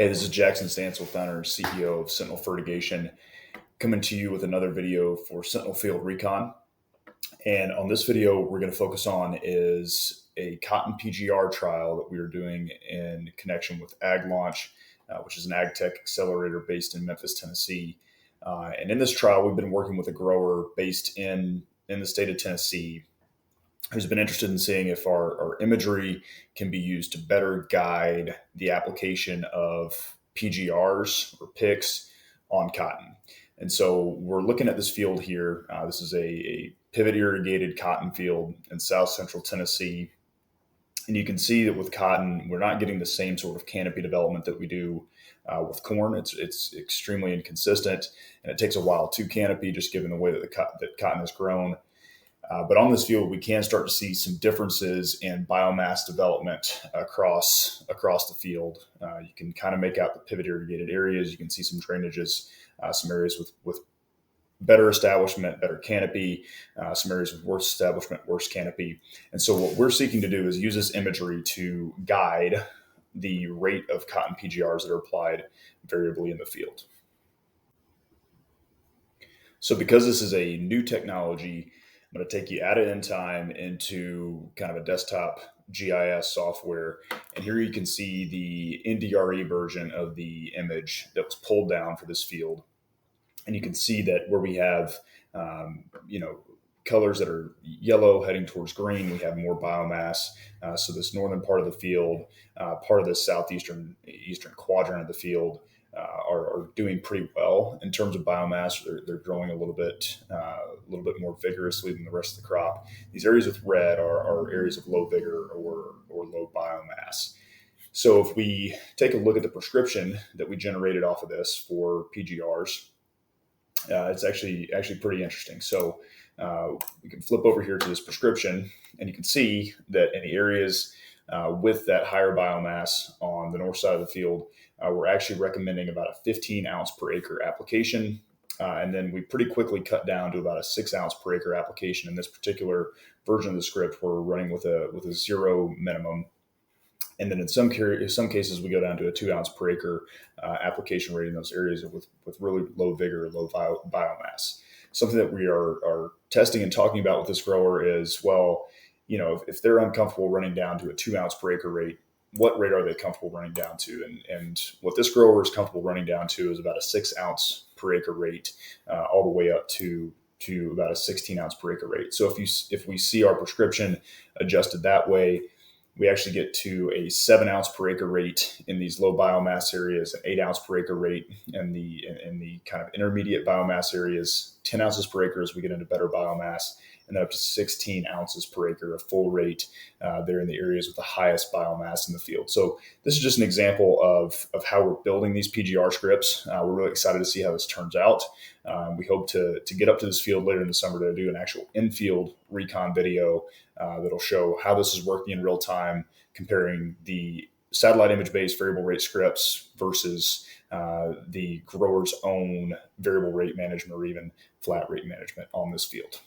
Hey, this is Jackson Stansel, founder and CEO of Sentinel Fertigation, coming to you with another video for Sentinel Field Recon. And on this video, we're going to focus on is a cotton PGR trial that we are doing in connection with AGLaunch, which is an ag tech accelerator based in Memphis, Tennessee. And in this trial, we've been working with a grower based in the state of Tennessee who's been interested in seeing if our imagery can be used to better guide the application of PGRs or picks on cotton. And so we're looking at this field here. This is a pivot irrigated cotton field in south central Tennessee. And you can see that with cotton, we're not getting the same sort of canopy development that we do with corn. It's extremely inconsistent, and it takes a while to canopy just given the way that that cotton is grown. But on this field, we can start to see some differences in biomass development across the field. You can kind of make out the pivot irrigated areas. You can see some drainages, some areas with better establishment, better canopy, some areas with worse establishment, worse canopy. And so what we're seeking to do is use this imagery to guide the rate of cotton PGRs that are applied variably in the field. So because this is a new technology, I'm going to take you out of in time into kind of a desktop GIS software. And here you can see the NDRE version of the image that was pulled down for this field. And you can see that where we have, colors that are yellow heading towards green, we have more biomass. So this northern part of the field, part of the southeastern quadrant of the field, are doing pretty well in terms of biomass. They're growing a little bit more vigorously than the rest of the crop. These areas with red are areas of low vigor or low biomass. So if we take a look at the prescription that we generated off of this for PGRs, it's actually pretty interesting. So we can flip over here to this prescription, and you can see that in the areas with that higher biomass on the north side of the field, we're actually recommending about a 15 ounce per acre application. And then we pretty quickly cut down to about a 6 ounce per acre application. In this particular version of the script, we're running with a 0 minimum. And then in some cases, we go down to a 2 ounce per acre application rate in those areas with really low vigor, low biomass. Something that we are testing and talking about with this grower is, well, if they're uncomfortable running down to a 2 ounce per acre rate, what rate are they comfortable running down to? And what this grower is comfortable running down to is about a 6 ounce per acre rate, all the way up to about a 16 ounce per acre rate. So if we see our prescription adjusted that way, we actually get to a 7 ounce per acre rate in these low biomass areas, an 8 ounce per acre rate in the kind of intermediate biomass areas, 10 ounces per acre as we get into better biomass, and then up to 16 ounces per acre, a full rate there in the areas with the highest biomass in the field. So this is just an example of how we're building these PGR scripts. We're really excited to see how this turns out. We hope to get up to this field later in the summer to do an actual in-field recon video that'll show how this is working in real time, comparing the satellite image-based variable rate scripts versus the grower's own variable rate management or even flat rate management on this field.